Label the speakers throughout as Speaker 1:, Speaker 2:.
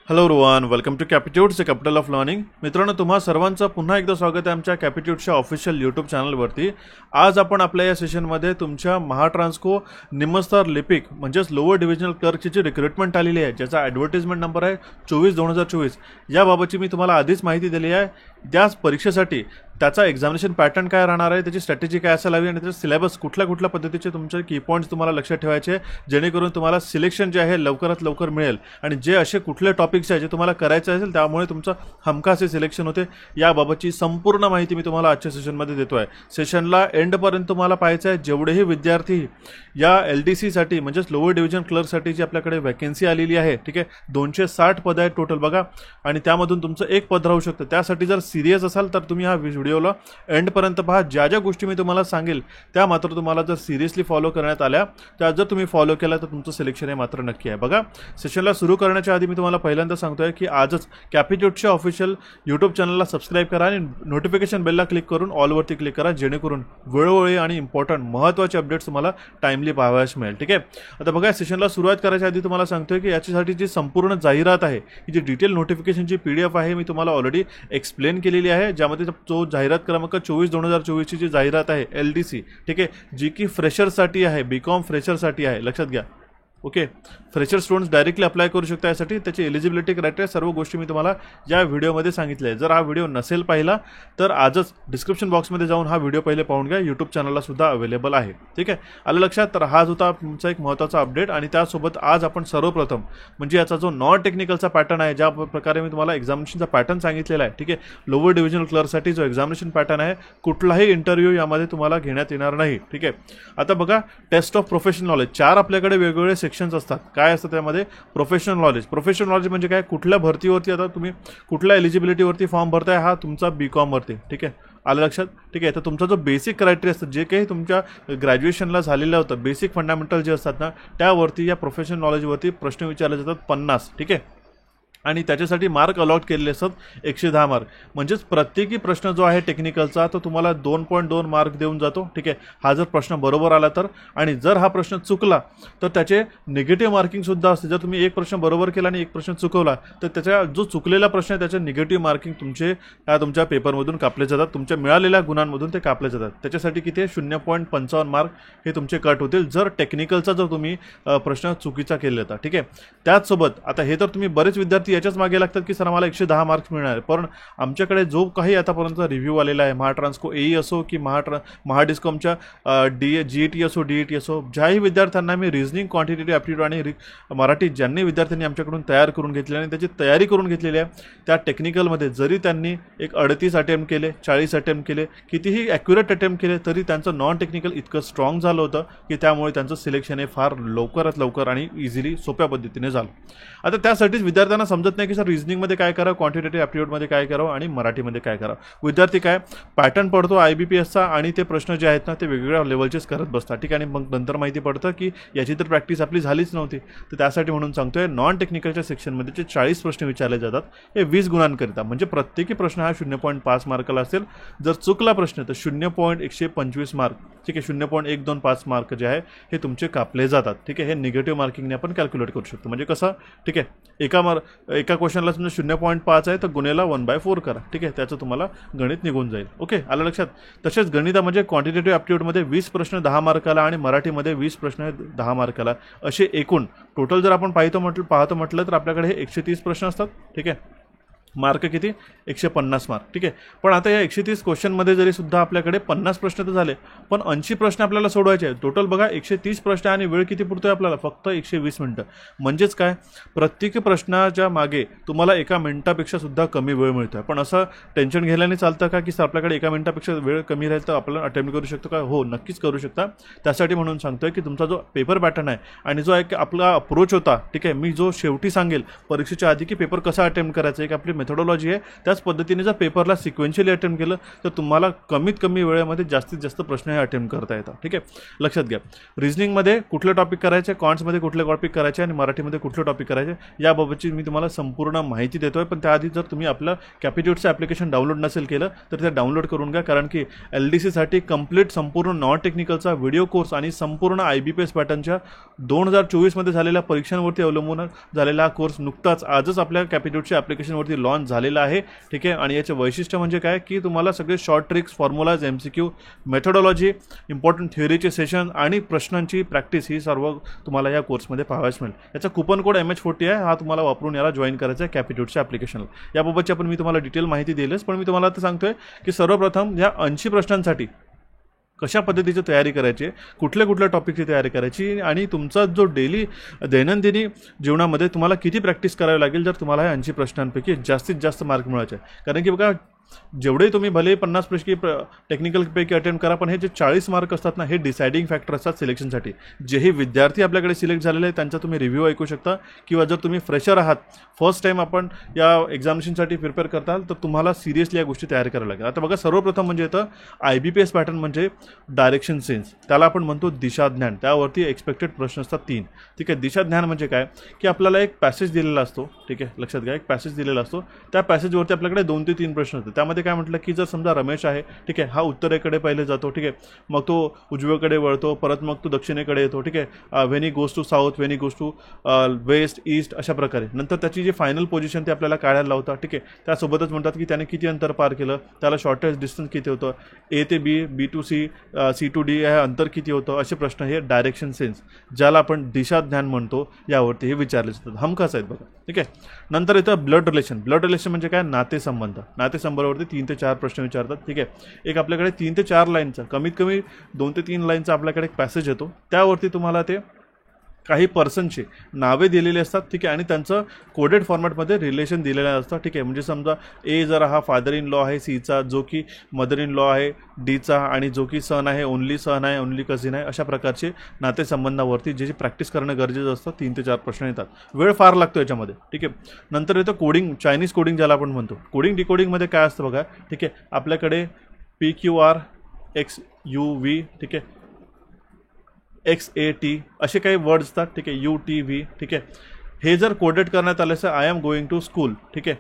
Speaker 1: Hello everyone, welcome to Capitudes the capital of learning. मित्रांनो, तुम्हा सर्वांचं पुन्हा एकदा स्वागत आहे आमच्या कॅपिट्यूडच्या ऑफिशियल यूट्यूब चॅनलवरती. आज आपण आपल्या या सेशनमध्ये तुमच्या महाट्रान्सको निमस्तर लिपिक म्हणजेच लोअर डिव्हिजनल क्लर्कची जी रिक्रुटमेंट आलेली आहे, ज्याचा ॲडव्हर्टिजमेंट नंबर आहे 24/2024, याबाबतची मी तुम्हाला आधीच माहिती दिली आहे. त्याच परीक्षेसाठी त्याचा एक्झामिनेशन पॅटर्न काय राहणार आहे, त्याची स्ट्रॅटेजी काय असायला हवी आणि त्याचा सिलेबस कुठल्या पद्धतीचे तुमचे की पॉईंट्स तुम्हाला लक्षात ठेवायचे, जेणेकरून तुम्हाला सिलेक्शन जे आहे लवकरात लवकर मिळेल आणि जे असे कुठले टॉपिक्स आहे जे तुम्हाला करायचे असेल त्यामुळे तुमचं हमखास सिलेक्शन होते, याबाबतची संपूर्ण माहिती मी तुम्हाला आजच्या सेशनमध्ये देतो आहे. सेशनला एंडपर्यंत तुम्हाला पाहायचं आहे. जेवढेही विद्यार्थी या LDCसाठी म्हणजेच लोअर डिव्हिजन क्लर्कसाठी जी आपल्याकडे वॅकेन्सी आलेली आहे, ठीक आहे, 260 पद आहेत टोटल बघा, आणि त्यामधून तुमचं एक पद राहू शकतं. त्यासाठी जर सिरियस असाल तर तुम्ही हा व्हिडिओला एंडपर्यंत पहा. ज्या ज्या गोष्टी मी तुम्हाला सांगेल त्या मात्र तुम्हाला जर सिरियसली फॉलो करण्यात आल्या, त्या जर तुम्ही फॉलो केला तर तुमचं सिलेक्शन हे मात्र नक्की आहे. बघा, सेशनला सुरू करण्याच्या आधी मी तुम्हाला पहिल्यांदा सांगतोय की आजच कॅपिट्यूडच्या ऑफिशियल यूट्यूब चॅनलला सबस्क्राईब करा आणि नोटिफिकेशन बेलला क्लिक करून ऑलवरती क्लिक करा, जेणेकरून वेळोवेळी आणि इम्पॉर्टंट महत्त्वाचे अपडेट्स तुम्हाला टाइमली पाहावयास मिळेल. ठीक आहे, आता बघा, सेशनला सुरुवात करायच्या आधी तुम्हाला सांगतोय की याच्यासाठी जी संपूर्ण जाहिरात आहे, ही जी डिटेल नोटिफिकेशनची PDF आहे, मी तुम्हाला ऑलरेडी एक्सप्लेन केलेली आहे, ज्यामध्ये जो जाहिरात क्रमांक 24/2024 ची जाहिरात आहे LDC, ठीक आहे, जी की फ्रेशरसाठी आहे, BCom फ्रेशरसाठी आहे, लक्षात घ्या. Okay, fresher students directly apply करू शकता. यासाठी त्याची एलिजिबिलिटी क्रायटेरिया सर्व गोष्टी मी तुम्हाला या व्हिडिओमध्ये सांगितल्या आहे. जर हा व्हिडिओ नसेल पाहिला तर आजच डिस्क्रिप्शन बॉक्समध्ये जाऊन हा व्हिडिओ पहिले पाहून घ्या. यूट्यूब चॅनलला सुद्धा अवेलेबल आहे. ठीक आहे, आलं लक्षात. तर हा होता तुमचा एक महत्त्वाचा अपडेट. आणि त्यासोबत आज आपण सर्वप्रथम म्हणजे याचा जो नॉन टेक्निकलचा पॅटर्न आहे, ज्या प्रकारे मी तुम्हाला एक्झामिनेशनचा पॅटर्न सांगितलेला आहे, ठीक आहे, लोअर डिव्हिजनल क्लर्कसाठी जो एक्झामिनेशन पॅटर्न आहे, कुठलाही इंटरव्ह्यू यामध्ये तुम्हाला घेण्यात येणार नाही. ठीक आहे, आता बघा, टेस्ट ऑफ प्रोफेशनल नॉलेज 4 आपल्याकडे वेगवेगळे सेक्शन्स असतात. काय असतं त्यामध्ये? प्रोफेशनल नॉलेज म्हणजे काय? कुठल्या भरतीवरती आता तुम्ही कुठल्या एलिजिबिलिटीवरती फॉर्म भरताय, हा तुमचा BCom वरती. ठीक आहे, आलं लक्षात. ठीक आहे, तर तुमचा जो बेसिक क्रायटेरिया असतं, जे काही तुमच्या ग्रॅज्युएशनला झालेलं होतं, बेसिक फंडामेंटल जे असतात ना, त्यावरती या प्रोफेशनल नॉलेजवरती प्रश्न विचारले जातात 50. ठीक आहे, आणि त्याच्यासाठी मार्क अलॉट केलेले असतात 110 मार्क. म्हणजेच प्रत्येकी प्रश्न जो आहे टेक्निकलचा, तो तुम्हाला 2.2 मार्क देऊन जातो. ठीक आहे, हा जर प्रश्न बरोबर आला तर, आणि जर हा प्रश्न चुकला तर त्याचे निगेटिव्ह मार्किंगसुद्धा असते. जर तुम्ही एक प्रश्न बरोबर केला आणि एक प्रश्न चुकवला तर त्याचा जो चुकलेला प्रश्न आहे त्याचे निगेटिव्ह मार्किंग तुमच्या पेपरमधून कापले जातात, तुमच्या मिळालेल्या गुणांमधून ते कापले जातात. त्याच्यासाठी किती आहे? 0.55 मार्क हे तुमचे कट होतील जर टेक्निकलचा जर तुम्ही प्रश्न चुकीचा केला होता. ठीक आहे, त्याचसोबत आता हे तर तुम्ही बरेच विद्यार्थी याच्याच मागे लागतात की सर आम्हाला 110 मार्क्स मिळणार आहे, पण आमच्याकडे जो काही आतापर्यंत रिव्ह्यू आलेला आहे, महाट्रान्सको AE असो की महाडिस्कॉमच्या GAT असो DET असो, ज्याही विद्यार्थ्यांना मी रिझनिंग, क्वांटिटेटिव्ह ॲप्टिट्यूड आणि मराठी ज्यांनी विद्यार्थ्यांनी आमच्याकडून तयार करून घेतली आणि त्याची तयारी करून घेतलेली आहे, त्या टेक्निकलमध्ये जरी त्यांनी एक 38 अटेम्प्ट केले, 40 अटेम्प्ट केले, कितीही ॲक्युरेट अटेम्प्ट केले, तरी त्यांचं नॉन टेक्निकल इतकं स्ट्रॉंग झालं होतं की त्यामुळे त्यांचं सिलेक्शन हे फार लवकरात लवकर आणि इझिली सोप्या पद्धतीने झालं. आता त्यासाठीच विद्यार्थ्यांना समजत नाही की सर रिझनिंगमध्ये काय करावं, क्वांटिटेटिव्ह ॲप्टिट्यूडमध्ये काय करावं आणि मराठीमध्ये काय करावं. विद्यार्थी काय पॅटर्न पडतो IBPSचा आणि ते प्रश्न जे आहेत ना ते वेगवेगळ्या लेवलचेच करत बसतात. ठीक आहे, आणि मग नंतर माहिती पडतं की याची तर प्रॅक्टिस आपली झालीच नव्हती. तर त्यासाठी म्हणून सांगतोय, नॉन टेक्निकलच्या सेक्शनमध्ये जे 40 प्रश्न विचारले जातात हे 20 गुणांकरिता, म्हणजे प्रत्येकी प्रश्न हा 0.5 मार्काला असेल. जर चुकला प्रश्न तर 0.125 मार्क. ठीक आहे, 0.125 मार्क जे आहे हे तुमचे कापले जातात. ठीक आहे, हे निगेटिव्ह मार्किंगने आपण कॅल्क्युलेट करू शकतो. म्हणजे कसं? ठीक आहे, एका क्वेश्चनला समजा 0.5 आहे तर गुणेला 1/4 करा. ठीक आहे, त्याचं तुम्हाला गणित निघून जाईल. ओके, आलं लक्षात. तसेच गणितामध्ये क्वांटिटेटिव्ह ॲप्टिट्यूडमध्ये 20 प्रश्न 10 मार्काला आणि मराठीमध्ये 20 प्रश्न 10 मार्काला, असे एकूण टोटल जर आपण पाहतो म्हटलं तर आपल्याकडे हे 130 प्रश्न असतात. ठीक आहे, मार्क किती? 150 मार्क. ठीक आहे, पण आता या 130 क्वेश्चनमध्ये जरी सुद्धा आपल्याकडे 50 प्रश्न तर झाले, पण 80 प्रश्न आपल्याला सोडवायचे आहेत. टोटल बघा 130 प्रश्न आणि वेळ किती पुरतोय आपल्याला? फक्त 120 मिनिटं. म्हणजेच काय, प्रत्येक प्रश्नाच्या मागे तुम्हाला 1 मिनिटापेक्षा सुद्धा कमी वेळ मिळतोय. पण असं टेन्शन घ्यायला चालतं का की सर आपल्याकडे 1 मिनिटापेक्षा वेळ कमी राहील तर आपण अटेम्प्ट करू शकतो का? हो, नक्कीच करू शकता. त्यासाठी म्हणून सांगतोय की तुमचा जो पेपर पॅटर्न आहे आणि जो एक आपला अप्रोच होता, ठीक आहे, मी जो शेवटी सांगेल परीक्षेच्या आधी की पेपर कसा अटेम्प्ट करायचा, एक आपली मेथोडॉलॉजी आहे त्याच पद्धतीने जर पेपरला सिक्वेन्शियली अटेम्प्ट केलं तर तुम्हाला कमीत कमी वेळेमध्ये जास्तीत जास्त प्रश्न हे अटेम्प्ट करता येतात. ठीक आहे, लक्षात घ्या. रिझनिंगमध्ये कुठले टॉपिक करायचे, कॉन्ट्समध्ये कुठले टॉपिक करायचे आणि मराठीमध्ये कुठले टॉपिक करायचे याबाबतची मी तुम्हाला संपूर्ण माहिती देतोय. पण त्याआधी जर तुम्ही आपलं कॅपिट्यूटचं ॲप्लिकेशन डाउनलोड नसेल केलं तर ते डाउनलोड करून घ्या, कारण की LDCसाठी कंप्लीट संपूर्ण नॉन टेक्निकलचा व्हिडिओ कोर्स आणि संपूर्ण IBPS पॅटर्नच्या 2024 मध्ये झालेल्या परीक्षांवरती अवलंबून झालेला हा कोर्स नुकताच आजच आपल्या कॅपिट्यूटच्या ॲप्लिकेशनवरती लॉन्च झालेला आहे. ठीक आहे, आणि याचे वैशिष्ट्य म्हणजे काय की तुम्हाला सगळे short tricks, formulas, MCQ, methodology, important थिअरीचे सेशन आणि प्रश्नांची प्रॅक्टिस ही सर्व तुम्हाला या कोर्समध्ये पाहायला मिळेल. याचा कुपन कोड MH40 आहे, हा तुम्हाला वापरून याला जॉईन करायचा आहे कॅपिट्यूटच्या ॲप्लिकेशनला. याबाबतची आपण मी तुम्हाला डिटेल माहिती दिलीच, पण मी तुम्हाला आता सांगतोय की सर्वप्रथम या 80 प्रश्नांसाठी कशा पद्धतीची तयारी करायची, कुठल्या टॉपिकची तयारी करायची आणि तुमचा जो डेली दैनंदिनी जीवनामध्ये तुम्हाला किती प्रॅक्टिस करावी लागेल जर तुम्हाला या 80 प्रश्नांपैकी जास्तीत जास्त मार्क मिळवायचे. कारण की बघा, जेवढे तुम्ही भले 50 पैकी टेक्निकलपैकी अटेम्प्ट करा, पण हे जे 40 मार्क असतात ना, हे डिसाइडिंग फॅक्टर असतात सिलेक्शनसाठी. जेही विद्यार्थी आपल्याकडे सिलेक्ट झालेले आहेत त्यांचा तुम्ही रिव्ह्यू ऐकू शकता, किंवा जर तुम्ही फ्रेशर आहात, फर्स्ट टाईम आपण या एक्झामिनेशनसाठी प्रिपेअर करताल तर तुम्हाला सिरियसली या गोष्टी तयार कराव्या लागेल. आता बघा, सर्वप्रथम म्हणजे येतं IBPS पॅटर्न म्हणजे डायरेक्शन सेन्स, त्याला आपण म्हणतो दिशाज्ञान. त्यावरती एक्सपेक्टेड प्रश्न असतात 3. ठीक आहे, दिशाज्ञान म्हणजे काय की आपल्याला एक पॅसेज दिलेला असतो. ठीक आहे, लक्षात घ्या, एक पॅसेज दिलेला असतो, त्या पॅसेजवरती आपल्याकडे 2 ते 3 प्रश्न असतात. त्यामध्ये काय म्हटलं की जर समजा रमेश आहे, ठीक आहे, हा उत्तरेकडे पहिले जातो, ठीक आहे, मग तो उजवीकडे वळतो, परत मग तो दक्षिणेकडे येतो, ठीक आहे, when he goes to south, when he goes to west, east, अशा प्रकारे. नंतर त्याची जी फायनल पोझिशन ते आपल्याला काढायला लावतात. ठीक आहे, त्यासोबतच म्हणतात की त्याने किती अंतर पार केलं, त्याला शॉर्टेस्ट डिस्टन्स किती होतं, A ते B, B to C, C to D हे अंतर किती होतं, असे प्रश्न हे डायरेक्शन सेन्स, ज्याला आपण दिशाज्ञान म्हणतो, यावरती हे विचारले जातात. हमखास आहेत बघा. ठीक आहे, नंतर येतं ब्लड रिलेशन. ब्लड रिलेशन म्हणजे काय, नातेसंबंध. नातेसंबंधावरती 3 ते 4 प्रश्न विचारतात. ठीक आहे, एक आपल्याकडे 3 ते 4 लाईनचा, कमीत कमी 2 ते 3 लाईनचा आपल्याकडे एक पॅसेज येतो. त्यावरती तुम्हाला ते काही पर्सनची नावे दिलेली असतात. ठीक आहे, आणि त्यांचं कोडेड फॉर्मॅटमध्ये रिलेशन दिलेलं असतं. ठीक आहे, म्हणजे समजा A जर हा फादर इन लॉ आहे Cचा, जो की मदर इन लॉ आहे Dचा, आणि जो की सन आहे, ओनली सन आहे, ओनली कझिन आहे, अशा प्रकारचे नातेसंबंधावरती ज्याची प्रॅक्टिस करणं गरजेचं असतं. 3 ते 4 प्रश्न येतात. वेळ फार लागतो याच्यामध्ये. ठीक आहे, नंतर येतं कोडिंग, चायनीज कोडिंग ज्याला आपण म्हणतो. कोडिंग डिकोडिंगमध्ये काय असतं बघा. ठीक आहे, आपल्याकडे PQR XUV, ठीक आहे, XAT असे काही वर्ड असतात. ठीक आहे, UTV. ठीक आहे, हे जर कोडेड करण्यात आलं असं I am going to school, ठीक आहे,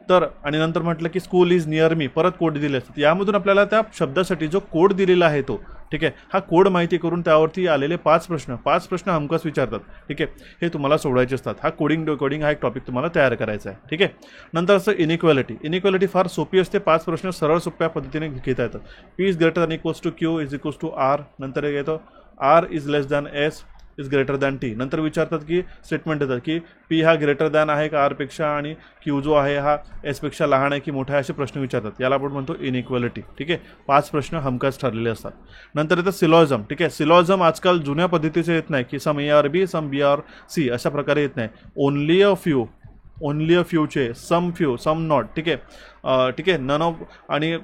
Speaker 1: तर आणि नंतर म्हटलं की स्कूल इज नियर मी, परत कोड दिले असतात. यामधून आपल्याला त्या शब्दासाठी जो कोड दिलेला आहे तो, ठीक आहे, हा कोड माहिती करून त्यावरती आलेले 5 प्रश्न हमखास विचारतात. ठीक आहे, हे तुम्हाला सोडवायचे असतात. हा कोडिंग हा एक टॉपिक तुम्हाला तयार करायचा आहे. ठीक आहे, नंतर असं इनइक्वॅलिटी फार सोपी असते. 5 प्रश्न सरळ सोप्या पद्धतीने घेता येतात. P is greater than equals to Q is equals to R. नंतर येतं R is less than S is greater than T. नंतर विचारतात की स्टेटमेंट देतात की P हा ग्रेटर दॅन आहे का R पेक्षा, आणि Q जो आहे हा S पेक्षा लहान आहे की मोठा आहे, असे प्रश्न विचारतात. याला आपण म्हणतो इनइक्वॅलिटी. ठीक आहे, 5 प्रश्न हमखास ठरलेले असतात. नंतर येतं सिलॉझम. ठीक आहे, सिलॉझम आजकाल जुन्या पद्धतीचे येत नाही की सम ARB सम BRC अशा प्रकारे येत नाही. ओनली अ फ्यूचे, सम फ्यू, सम नॉट. ठीक आहे, नन ऑफ आणि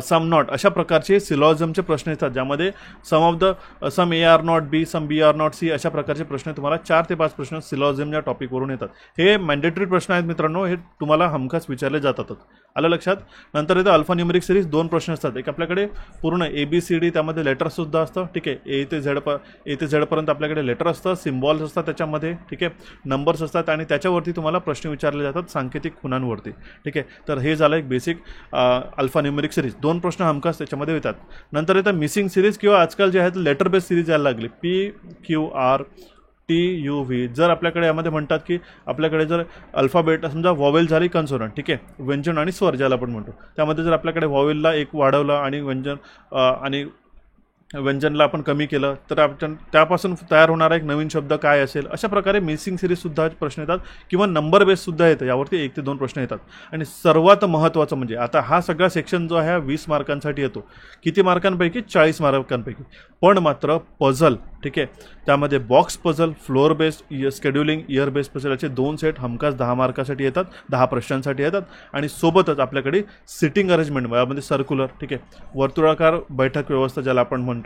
Speaker 1: सम नॉट अशा प्रकारचे सिलॉझमचे प्रश्न येतात, ज्यामध्ये some AR not B, some BR not C अशा प्रकारचे प्रश्न तुम्हाला 4 ते 5 प्रश्न सिलॉझम या टॉपिकवरून येतात. हे मॅन्डेटरी प्रश्न आहेत मित्रांनो, हे तुम्हाला हमखास विचारले जातातच. आलं लक्षात. नंतर येतं अल्फा न्यूमेरिक सिरीज. 2 प्रश्न असतात. एक आपल्याकडे पूर्ण ABCD, त्यामध्ये लेटरसुद्धा असतं. ठीक आहे, A ते Z पर्यंत आपल्याकडे लेटर असतं, सिम्बॉल्स असतात त्याच्यामध्ये. ठीक आहे, नंबर्स असतात, आणि त्याच्यावरती तुम्हाला प्रश्न विचारले जातात सांकेतिक खुणांवरती. ठीक आहे, तर हे झालं एक बेसिक अल्फा न्यूमेरिक सिरीज. 2 प्रश्न हमखास त्याच्यामध्ये येतात. नंतर येतं मिसिंग सिरीज, किंवा आजकाल जे आहेत लेटर बेस सिरीज यायला लागली. PQR TUV. जर आपल्याकडे यामध्ये म्हणतात की आपल्याकडे जर अल्फाबेट समजा वॉवेल झाली कन्सोनंट, ठीक आहे, व्यंजन आणि स्वर ज्याला आपण म्हणतो, त्यामध्ये जर आपल्याकडे वॉवेलला एक वाढवलं आणि व्यंजनला आपण कमी केलं तर आपण त्यापासून तयार होणारा एक नवीन शब्द काय असेल, अशा प्रकारे मिसिंग सिरीजसुद्धा प्रश्न येतात, किंवा नंबर बेससुद्धा येतं. यावरती 1 ते 2 प्रश्न येतात. आणि सर्वात महत्त्वाचं म्हणजे आता हा सगळा सेक्शन जो आहे 20 मार्कांसाठी येतो. किती मार्कांपैकी? 40 मार्कांपैकी. पण मात्र पझल, ठीक आहे, त्यामध्ये box puzzle, floor based, scheduling, year based puzzle असे 2 सेट हमखास 10 मार्कासाठी येतात, 10 प्रश्नांसाठी येतात. आणि सोबतच आपल्याकडे सिटिंग अरेंजमेंट यामध्ये सर्क्युलर, ठीक आहे, वर्तुळाकार बैठक व्यवस्था ज्याला आपण म्हणतो,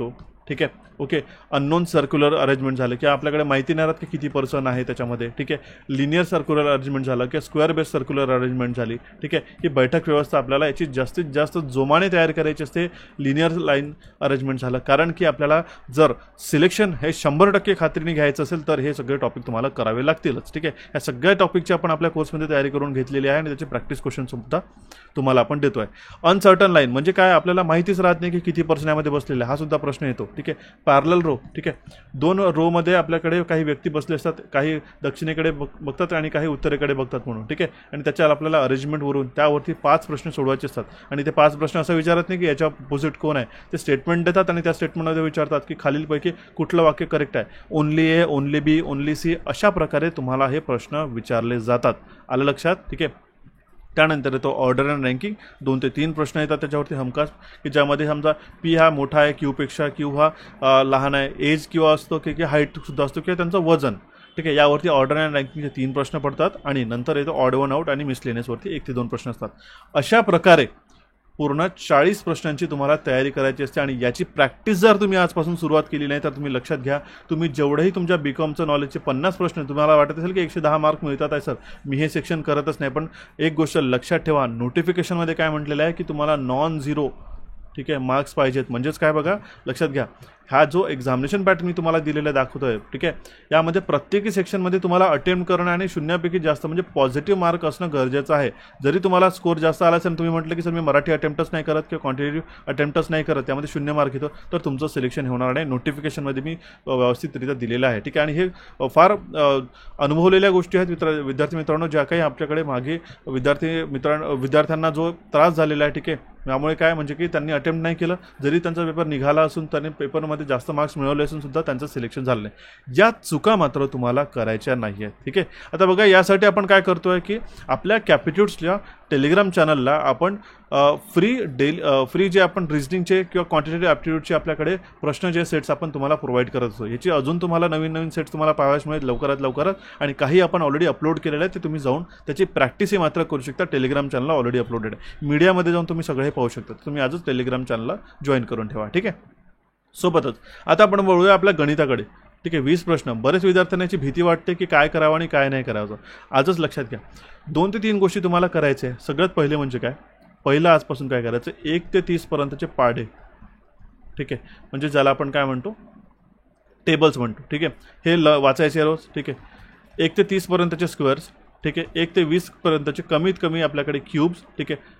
Speaker 1: ठीक आहे. ओके, अननोन सर्क्युलर अरेंजमेंट झालं की आपल्याकडे माहिती नाही राहत की किती पर्सन आहे त्याच्यामध्ये. ठीक आहे. लिनियर सर्क्युलर अरेंजमेंट झालं किंवा स्क्वेअर बेस सर्क्युलर अरेंजमेंट झाली. ठीक आहे. ही बैठक व्यवस्था आपल्याला याची जास्तीत जास्त जोमाने तयार करायची असते. लिनियर लाईन अरेंजमेंट झालं, कारण की आपल्याला जर सिलेक्शन हे 100% खात्रीने घ्यायचं असेल तर हे सगळे टॉपिक तुम्हाला करावे लागतीलच. ठीक आहे. या सगळ्या टॉपिकची आपण आपल्या कोर्समध्ये तयारी करून घेतलेली आहे आणि त्याचे प्रॅक्टिस क्वेश्चन सुद्धा तुम्हाला आपण देतोय. अनसर्टन लाईन म्हणजे काय, आपल्याला माहितीच राहत नाही की किती पर्सन यामध्ये बसलेले, हा सुद्धा प्रश्न येतो. ठीक आहे. Parallel row. ठीक आहे. 2 रोमध्ये आपल्याकडे काही व्यक्ती बसले असतात, काही दक्षिणेकडे बघतात आणि काही उत्तरेकडे बघतात म्हणून. ठीक आहे. आणि त्याच्या आपल्याला अरेंजमेंटवरून त्यावरती 5 प्रश्न सोडवायचे असतात आणि ते 5 प्रश्न असं विचारत नाही की याच्या अपोजिट कोण आहे, ते स्टेटमेंट देतात आणि त्या स्टेटमेंटमध्ये विचारतात की खालीलपैकी कुठलं वाक्य करेक्ट आहे. ओनली ए, ओनली बी, ओनली सी, अशा प्रकारे तुम्हाला हे प्रश्न विचारले जातात. आलं लक्षात. ठीक आहे. त्यानंतर येतो ऑर्डर अँड रँकिंग. 2 ते 3 प्रश्न येतात त्याच्यावरती हमखास, की ज्यामध्ये समजा पी हा मोठा आहे क्यूपेक्षा, क्यू हा लहान आहे, एज किंवा असतो की हाईट सुद्धा असतो किंवा त्यांचं वजन. ठीक आहे. यावरती ऑर्डर अँड रँकिंगचे 3 प्रश्न पडतात आणि नंतर येतो ऑड वन आउट आणि मिसलेनियसवरती 1 ते 2 प्रश्न असतात. अशा प्रकारे पूर्ण 40 प्रश्नांची तुम्हाला तयारी करायची असते आणि याची प्रॅक्टिस जर तुम्ही आजपासून सुरुवात केली नाही तर तुम्ही लक्षात घ्या, तुम्ही जेवढंही तुमच्या बीकॉमचं नॉलेजचे 50 प्रश्न तुम्हाला वाटत असेल की 110 मार्क मिळतात आहे सर, मी हे सेक्शन करतच नाही. पण एक गोष्ट लक्षात ठेवा, नोटिफिकेशनमध्ये काय म्हटलेलं आहे की तुम्हाला नॉन झिरो, ठीक आहे, मार्क्स पाहिजेत. म्हणजेच काय बघा, लक्षात घ्या, हा जो एक्झामिनेशन पॅटर्न मी तुम्हाला दिलेला दाखवतोय, ठीक आहे, यामध्ये प्रत्येकी सेक्शनमध्ये तुम्हाला अटेम्प्ट करणं आणि 0पैकी जास्त म्हणजे पॉझिटिव्ह मार्क असणं गरजेचं आहे. जरी तुम्हाला स्कोर जास्त आला असेल, तुम्ही म्हटलं की सर मी मराठी अटेम्प्टच नाही करत किंवा क्वांटिटेटिव्ह अटेम्प्टच नाही करत, त्यामध्ये 0 मार्क येतो, तर तुमचं सिलेक्शन होणार नाही. नोटिफिकेशनमध्ये मी व्यवस्थितरित्या दिलेलं आहे. ठीक आहे. आणि हे फार अनुभवलेल्या गोष्टी आहेत विद्यार्थी मित्रांनो, ज्या काही आपल्याकडे मागे विद्यार्थ्यांना जो त्रास झालेला आहे. ठीक आहे. त्यामुळे काय म्हणजे की त्यांनी अटेम्प्ट नाही केलं, जरी त्यांचा पेपर निघाला असून त्यांनी पेपरमध्ये जास्त मार्क्स मिळवले असून सुद्धा त्यांचं सिलेक्शन झालं नाही. या चुका मात्र तुम्हाला करायच्या नाही आहेत. ठीक आहे. आता बघा, यासाठी आपण काय करतोय की आपल्या कॅपिट्यूड्सच्या टेलिग्राम चॅनलला आपण फ्री जे आपण रिजनिंगचे किंवा क्वांटिटेटिव्ह ॲप्टिट्यूडचे आपल्याकडे प्रश्न जे सेट्स आपण तुम्हाला प्रोव्हाइड करत असतो, याची अजून तुम्हाला नवीन सेट्स तुम्हाला पाहायला मिळेल लवकरात. आणि काही आपण ऑलरेडी अपलोड केलेलं आहे, ते तुम्ही जाऊन त्याची प्रॅक्टिसही मात्र करू शकता. टेलिग्राम चॅनलला ऑलरेडी अपलोडेड आहे. मीडियामध्ये जाऊन तुम्ही सगळे पाहू शकता. तुम्ही आजच टेलिग्राम चॅनलला जॉईन करून ठेवा. ठीक आहे. सोबतच आता आपण वळूया आपल्या गणिताकडे. ठीक आहे. 20 प्रश्न. बरेच विद्यार्थ्यांना याची भीती वाटते की काय करावं आणि काय नाही करावं. आजच लक्षात घ्या, 2 ते 3 गोष्टी तुम्हाला करायच्या आहे. सगळ्यात पहिले म्हणजे काय, पहिलं आजपासून काय करायचं, 1 ते 30 पर्यंतचे पाढे. ठीक आहे. म्हणजे ज्याला आपण काय म्हणतो, टेबल्स म्हणतो. ठीक आहे. हे वाचायचे रोज. ठीक आहे. 1 ते 30 पर्यंतचे स्क्वेअर्स. ठीक आहे. 1 ते 20 पर्यंतचे कमीत कमी आपल्याकडे क्यूब्स. ठीक आहे.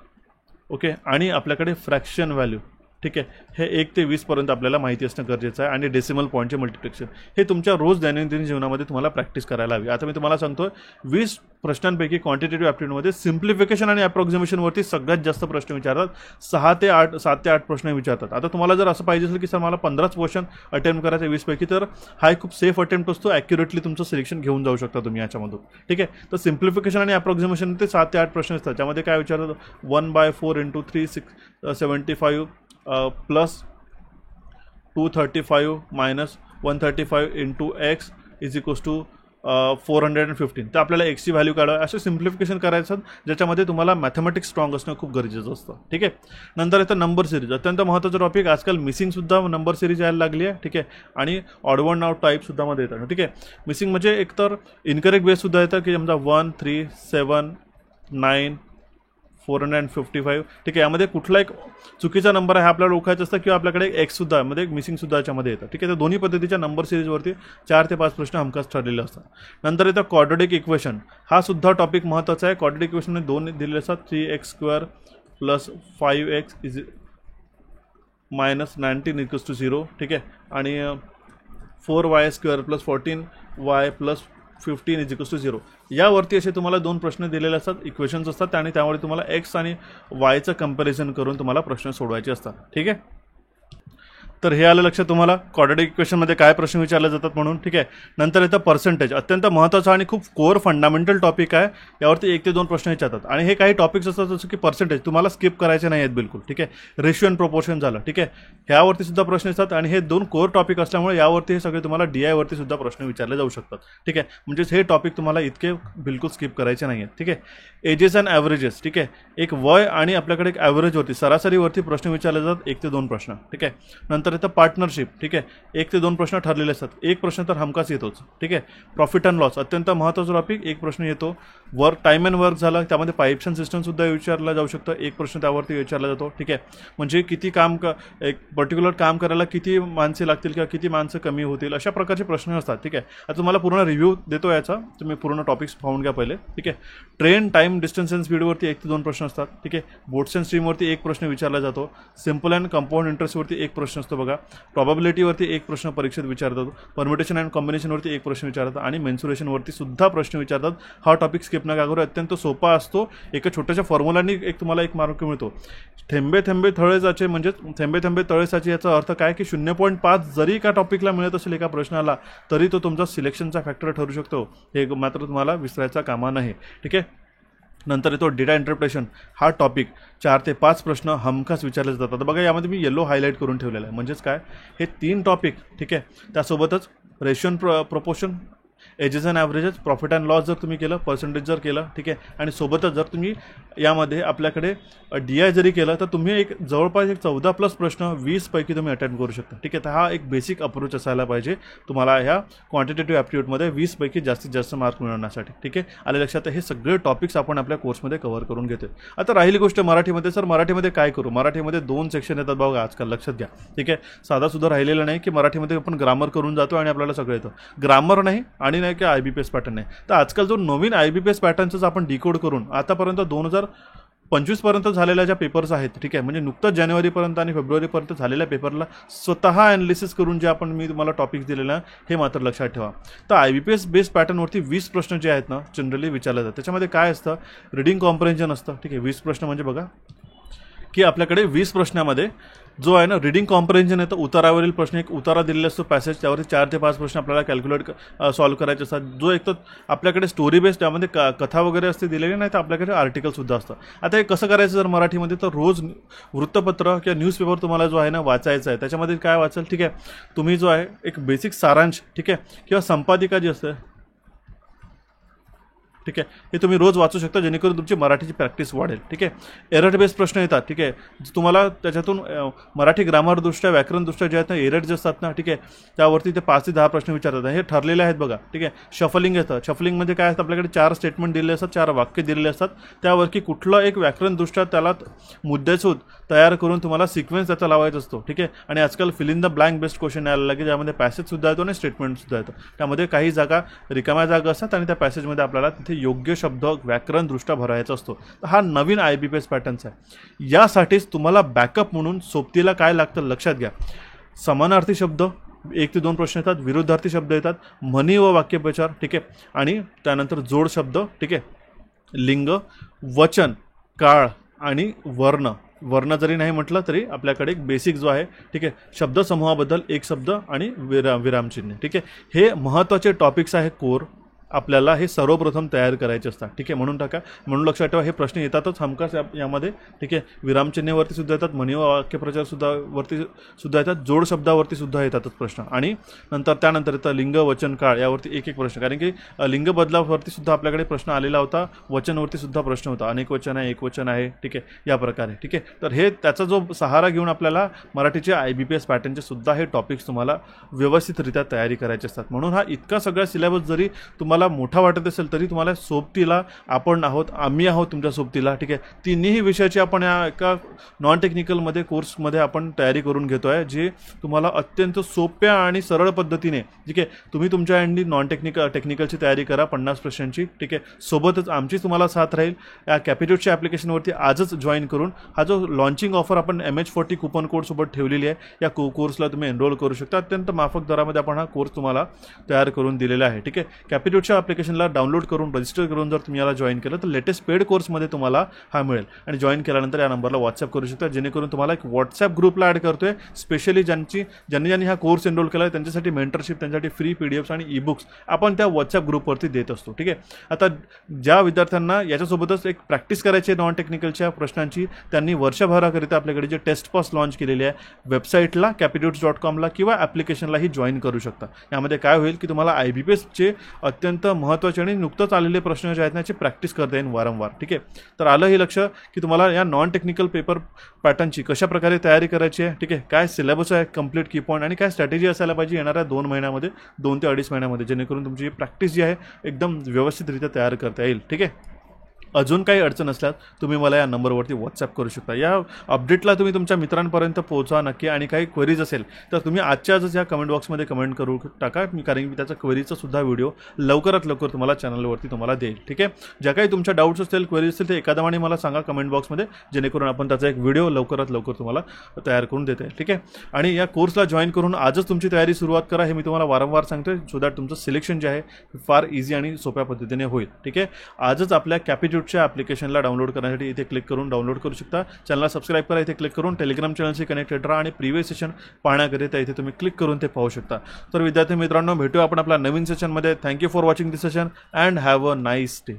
Speaker 1: ओके. आणि आपल्याकडे फ्रॅक्शन व्हॅल्यू. ठीक आहे. हे 1 ते 20 पर्यंत आपल्याला माहिती असणं गरजेचं आहे. आणि डेसिमल पॉईंटचे मल्टिप्लिकेशन हे तुमच्या रोज दैनंदिन जीवनामध्ये तुम्हाला प्रॅक्टिस करायला हवी. आता मी तुम्हाला सांगतो, 20 प्रश्नांपैकी क्वांटिटेटिव्ह ॲप्टिट्यूडमध्ये सिम्प्लिफिकेशन आणि अप्रॉक्सिमेशनवरती सगळ्यात जास्त प्रश्न विचारतात. 7 ते 8 प्रश्न विचारतात. आता तुम्हाला जर असं पाहिजे असेल की सर मला 15च क्वेश्चन अटेम्प्ट करायचं 20 पैकी, तर हा एक खूप सेफ अटेम्प्ट असतो. ॲक्युरेटली तुमचं सिलेक्शन घेऊन जाऊ शकता तुम्ही याच्यामधून. ठीक आहे. तर सिम्प्लिफिकेशन आणि अप्रॉक्सिमेशन ते 7 ते 8 प्रश्न असतात. त्यामध्ये काय विचारतात, 1/4 × 3 675 plus 235 minus 135 × x is equals to 415. तर आपल्याला एक्सची व्हॅल्यू काढावी. असे सिम्प्लिफिकेशन करायचं ज्याच्यामध्ये तुम्हाला मॅथमॅटिक्स स्ट्रॉंग असणं खूप गरजेचं असतं. ठीक आहे. नंतर येतं नंबर सिरीज. अत्यंत महत्त्वाचा टॉपिक. आजकाल मिसिंगसुद्धा नंबर सिरीज यायला लागली आहे. ठीक आहे. आणि ऑड वन आउट टाईपसुद्धा मध्ये येतात. ठीक आहे. मिसिंग म्हणजे एकतर इनकरेक्ट बेससुद्धा येतं की समजा 1 3 7 9 455. ठीक आहे. यामध्ये कुठला एक चुकीचा नंबर आहे हा आपल्याला ओळखायचा असतं किंवा आपल्याकडे एक्ससुद्धा मध्ये एक मिसिंगसुद्धा याच्यामध्ये येतं. ठीक आहे. तर दोन्ही पद्धतीच्या नंबर सिरीजवरती 4 ते 5 प्रश्न हमखास ठरलेले असतात. नंतर येतं क्वाड्रेटिक इक्वेशन. हा सुद्धा टॉपिक महत्त्वाचा आहे. क्वाड्रेटिक इक्वेशनमध्ये 2 दिलेले असतात, 3x² plus 5x is minus 19 equals to 0. ठीक आहे. आणि 4y² plus 14y plus 15 is equals to 0. यावरती असे तुम्हाला 2 प्रश्न दिलेले असतात, इक्वेशन्स असतात, आणि त्यामुळे तुम्हाला एक्स आणि वायचं कंपॅरिझन करून तुम्हाला प्रश्न सोडवायचे असतात. ठीक आहे. तर हे आलं लक्षात तुम्हाला क्वाड्रेटिक इक्वेशनमध्ये काय प्रश्न विचारले जातात म्हणून. ठीक आहे. नंतर येतं पर्सेंटेज. अत्यंत महत्त्वाचा आणि खूप कोर फंडामेंटल टॉपिक आहे. यावरती 1 ते 2 प्रश्न विचारतात. आणि हे काही टॉपिक्स असतात जसं की पर्सेंटेज तुम्हाला स्किप करायचे नाही आहेत बिलकुल. ठीक आहे. रेशिओ अँड प्रोपोर्शन झालं. ठीक आहे. ह्यावरती सुद्धा प्रश्न येतात आणि हे 2 कोर टॉपिक असल्यामुळे यावरती हे सगळे तुम्हाला DI वरती सुद्धा प्रश्न विचारले जाऊ शकतात. ठीक आहे. म्हणजेच हे टॉपिक तुम्हाला इतके बिलकुल स्किप करायचे नाही आहेत. ठीक आहे. Ages and averages. ठीक आहे. एक वय आणि आपल्याकडे एक ॲव्हरेजवरती सरासरीवरती प्रश्न विचारले जातात, 1 ते 2 प्रश्न. ठीक आहे. नंतर त्यानंतर येतं पार्टनरशिप. ठीक आहे, 1 ते 2 प्रश्न ठरलेले असतात. एक प्रश्न तर हमखास येतोच. ठीक आहे, प्रॉफिट अँड लॉस अत्यंत महत्त्वाचा टॉपिक, एक प्रश्न येतो. वर्क टाईम अँड वर्क झाला, त्यामध्ये पाईप्स अँड सिस्टमसुद्धा विचारला जाऊ शकतं, एक प्रश्न त्यावरती विचारला जातो. ठीक आहे, म्हणजे किती एक पर्टिक्युलर काम करायला किती माणसे लागतील किंवा किती माणसं कमी होतील, अशा प्रकारचे प्रश्न असतात. ठीक आहे, आता तुम्हाला पूर्ण रिव्ह्यू देतो याचा, तुम्ही पूर्ण टॉपिक्स पाहून घ्या पहिले. ठीक आहे, ट्रेन टाईम डिस्टन्स अँड स्पीडवरती 1 ते 2 प्रश्न असतात. ठीक आहे, बोट्स अँड स्ट्रीमवरती एक प्रश्न विचारला जातो. सिम्पल अँड कंपाऊंड इंटरेस्टवरती एक प्रश्न असतो बघा. प्रॉबॅबिलिटीवरती एक प्रश्न परीक्षेत विचारतात. परमिटेशन अँड कॉम्बिनेशनवरती एक प्रश्न विचारतात आणि मेन्सुरेशनवरती सुद्धा प्रश्न विचारतात. हा टॉपिक स्किप नका करू, अत्यंत सोपा असतो. एका छोट्याशा फॉर्म्युलानी तुम्हाला एक मार्क मिळतो. थेंबे थेंबे थळे साचे, म्हणजे थेंबे थेंबे तळे साचे, याचा अर्थ काय की 0.5 जरी एका टॉपिकला मिळत असेल एका प्रश्नाला, तरी तो तुमचा सिलेक्शनचा फॅक्टर ठरू शकतो. हे मात्र तुम्हाला विसरायचा कामा नाही. ठीक आहे, नंतर येतो डेटा इंटरप्रिटेशन. हा टॉपिक 4 ते 5 प्रश्न हमखास विचारले जातात. आता बघा, यामध्ये मी येलो हायलाईट करून ठेवलेलं आहे. म्हणजेच काय, हे 3 टॉपिक. ठीक आहे, त्यासोबतच ratio and proportion, ages and averages, profit and loss जर तुम्ही केलं, पर्सेंटेज जर केलं. ठीक आहे, आणि सोबतच जर तुम्ही यामध्ये आपल्याकडे DI जरी केलं, तर तुम्ही एक जवळपास 14+ प्रश्न 20 पैकी तुम्ही अटेम्प्ट करू शकता. ठीक आहे, तर हा एक बेसिक अप्रोच असायला पाहिजे तुम्हाला ह्या क्वांटिटेटिव्ह ॲप्टिट्यूडमध्ये 20 पैकी जास्तीत जास्त मार्क मिळवण्यासाठी. ठीक आहे, आले लक्षात. हे सगळे टॉपिक्स आपण आपल्या कोर्समध्ये कव्हर करून घेतो. आता राहिली गोष्ट मराठीमध्ये. सर मराठीमध्ये काय करू? मराठीमध्ये 2 सेक्शन येतात बघा आजकाल, लक्षात घ्या. ठीक आहे, साधासुद्धा राहिलेलं नाही की मराठीमध्ये आपण ग्रामर करून जातो आणि आपल्याला सगळं येतं. ग्रामर नाही आणि नाही की IBPS पॅटर्न नाही. तर आजकाल जो नवीन IBPS पॅटर्नच आपण डिकोड करून आतापर्यंत 2025 झालेल्या ज्या पेपर्स आहेत. ठीक आहे, म्हणजे नुकतंच जानेवारीपर्यंत आणि फेब्रुवारीपर्यंत झालेल्या पेपरला स्वतः ॲनालिसिस करून जे मी तुम्हाला टॉपिक्स दिलेलं हे मात्र लक्षात ठेवा. तर IBPS बेस्ड पॅटर्नवरती 20 प्रश्न जे आहेत ना, जनरली विचारले जातात. त्याच्यामध्ये काय असतं, रिडिंग कॉम्प्रेन्शन असतं. ठीक आहे, 20 प्रश्न म्हणजे बघा की आपल्याकडे 20 प्रश्नामध्ये जो आहे ना, रिडिंग कॉम्प्रेन्शन येतं. उतारावरील प्रश्न, एक उतारा दिलेला असतो पॅसेज, त्यावरती 4 ते 5 प्रश्न आपल्याला कॅल्क्युलेट सॉल्व्ह करायचे असतात. जो एक तर आपल्याकडे स्टोरी बेस्ड, त्यामध्ये कथा वगैरे असते दिलेली, नाही तर आपल्याकडे आर्टिकलसुद्धा असतं. आता हे कसं करायचं जर मराठीमध्ये, तर रोज वृत्तपत्र किंवा न्यूजपेपर तुम्हाला जो आहे ना वाचायचा आहे. त्याच्यामध्ये काय वाचाल? ठीक आहे, तुम्ही जो आहे एक बेसिक सारांश, ठीक आहे, किंवा संपादिका जी असते, ठीक आहे, हे तुम्ही रोज वाचू शकता, जेणेकरून तुमची मराठीची प्रॅक्टिस वाढेल. ठीक आहे, एरर बेस्ड प्रश्न येतात. ठीक आहे, तुम्हाला त्याच्यातून मराठी ग्रामरदृष्ट्या, व्याकरणदृष्ट्या जे आहेत ना, एरर जे असतात ना, ठीक आहे, त्यावरती ते 5 ते 10 प्रश्न विचारतात. हे ठरलेले आहेत बघा. ठीक आहे, शफलिंग येतं. शफलिंग म्हणजे काय असतं, आपल्याकडे 4 स्टेटमेंट दिलेले असतात, 4 वाक्य दिलेले असतात. त्यावरती कुठलं एक व्याकरणदृष्ट्या त्याला मुद्देसूद तयार करून तुम्हाला सिक्वेन्स त्याचा लावायचा असतो. ठीक आहे, आणि आजकाल fill in the blank based question यायला लागेल, ज्यामध्ये पॅसेजसुद्धा येतो आणि स्टेटमेंटसुद्धा येतो. त्यामध्ये काही जागा रिकाम्या जागा असतात आणि त्या पॅसेजमध्ये आपल्याला तिथे योग्य शब्द व्याकरणदृष्ट्या भरायचा असतो. तर हा नवीन IBPS पॅटर्नचा आहे. यासाठीच तुम्हाला बॅकअप म्हणून सोबतीला काय लागतं लक्षात घ्या. समानार्थी शब्द 1 ते 2 प्रश्न येतात, विरुद्धार्थी शब्द येतात, म्हणी व वाक्यप्रचार. ठीक आहे, आणि त्यानंतर जोड शब्द. ठीक आहे, लिंग, वचन, काळ आणि वर्ण जरी नाही म्हटलं तरी आपल्याकडे एक बेसिक जो आहे. ठीक आहे, शब्दसमूहाबद्दल एक शब्द आणि विरामचिन्ह. ठीक आहे, हे महत्त्वाचे टॉपिक्स आहे कोर. आपल्याला हे सर्वप्रथम तयार करायचे असतात. ठीक आहे, म्हणून लक्षात ठेवा, हे प्रश्न येतातच हमखास यामध्ये. ठीक आहे, विरामचिन्हावरती सुद्धा येतात, म्हणी व वाक्यप्रचार वरती सुद्धा येतात, जोड शब्दावरती सुद्धा येतातच प्रश्न. आणि त्यानंतर येतं लिंग, वचन, काळ यावरती एक प्रश्न, कारण की लिंग बदलावरती सुद्धा आपल्याकडे प्रश्न आलेला होता, वचनवरती सुद्धा प्रश्न होता, अनेक वचन आहे, एक वचन आहे. ठीक आहे, या प्रकारे. ठीक आहे, तर हे त्याचा जो सहारा घेऊन आपल्याला मराठीचे IBPS पॅटर्नचे सुद्धा हे टॉपिक्स तुम्हाला व्यवस्थितरित्या तयारी करायचे असतात. म्हणून हा इतका सगळा सिलेबस जरी तुम्हाला मोठा वाटत असेल, तरी तुम्हाला सोबतीला आम्ही आहोत तुमच्या सोबतीला. ठीक आहे, तिन्ही विषयाची आपण या एका नॉन टेक्निकलमध्ये कोर्समध्ये आपण तयारी करून घेतो आहे, जे तुम्हाला अत्यंत सोप्या आणि सरळ पद्धतीने. ठीक आहे, तुम्ही तुमच्या एंडी टेक्निकलची तयारी करा 50 प्रश्नांची. ठीक आहे, सोबतच आमची तुम्हाला साथ राहील. या कॅपिट्यूडच्या ॲप्लिकेशनवरती आजच जॉईन करून हा जो लॉन्चिंग ऑफर आपण MH40 कुपन कोड सोबत ठेवलेली आहे, या कोर्सला तुम्ही एनरोल करू शकता. अत्यंत माफक दरामध्ये आपण हा कोर्स तुम्हाला तयार करून दिलेला आहे. ठीक आहे, कॅपिट्यूडच्या ॲप्लिकेशनला डाउनलोड करून रजिस्टर करून जर तुम्ही याला जॉईन केलं, तर लेटेस्ट पेड कोर्समध्ये तुम्हाला हा मिळेल. आणि जॉईन केल्यानंतर या नंबरला व्हॉट्सअप करू शकता, जेणेकरून तुम्हाला एक व्हॉट्सअप ग्रुपला ॲड करतोय, स्पेशली ज्यांनी हा कोर्स एनरोल केला आहे त्यांच्यासाठी मेंटरशिप, त्यांच्यासाठी फ्री PDFs आणि ई-बुक्स आपण त्या व्हॉट्सअप ग्रुपवरती देत असतो. ठीक आहे, आता ज्या विद्यार्थ्यांना याच्यासोबतच एक प्रॅक्टिस करायची आहे नॉन टेक्निकलच्या प्रश्नांची, त्यांनी वर्षभराकरिता आपल्याकडे जे टेस्ट पास लॉन्च केलेली आहे, वेबसाईटला capitudes.com किंवा ॲप्लिकेशनलाही जॉईन करू शकता. यामध्ये काय होईल की तुम्हाला IBPSचे अत्यंत अत्यंत महत्त्वाचे आणि नुकतंच आलेले प्रश्न जे आहेत त्याची प्रॅक्टिस करता येईल वारंवार. ठीक आहे, तर आलं हे लक्ष की तुम्हाला या नॉन टेक्निकल पेपर पॅटर्नची कशा प्रकारे तयारी करायची आहे. ठीक आहे, काय सिलेबस आहे कंप्लीट की पॉईंट आणि काय स्ट्रॅटेजी असायला पाहिजे येणाऱ्या 2 महिन्यामध्ये, 2 ते 2.5 महिन्यामध्ये, जेणेकरून तुमची प्रॅक्टिस जी आहे एकदम व्यवस्थितरित्या तयार करता येईल. ठीक आहे, अजून काही अडचण असल्यास तुम्ही मला या नंबरवरती व्हॉट्सअप करू शकता. या अपडेटला तुम्ही तुमच्या मित्रांपर्यंत पोहोचवा नक्की आणि काही क्वेरीज असेल तर तुम्ही आजच्या आजच या कमेंट बॉक्समध्ये कमेंट करू टाका, कारण मी त्याचा क्वेरीचा सुद्धा व्हिडिओ लवकरात लवकर तुम्हाला चॅनलवरती तुम्हाला देईल. ठीक आहे, ज्या काही तुमच्या डाऊट्स असतील क्वेरीज असतील ते एखाद्याने मला सांगा कमेंट बॉक्समध्ये, जेणेकरून आपण त्याचा एक व्हिडिओ लवकरात लवकर तुम्हाला तयार करून देते. ठीक आहे, आणि या कोर्सला जॉईन करून आजच तुमची तयारी सुरुवात करा, हे मी तुम्हाला वारंवार सांगतोय, सो दॅट तुमचं सिलेक्शन जे आहे फार इझी आणि सोप्या पद्धतीने होईल. ठीक आहे, आजच आपल्या कॅपिट्यूडच्या ॲप्लिकेशनला डाउनलोड करण्यासाठी इथे क्लिक करून डाउनलोड करू शकता. चॅनलला सबस्क्राईब करा, इथे क्लिक करून टेलिग्राम चॅनलशी कनेक्टेड राहा आणि प्रिव्हियस सेशन पाहण्याकरिता इथे तुम्ही क्लिक करून ते पाहू शकता. तर विद्यार्थी मित्रांनो, भेटूया आपण आपल्या नवीन सेशनमध्ये. Thank you for watching this session and have a nice day.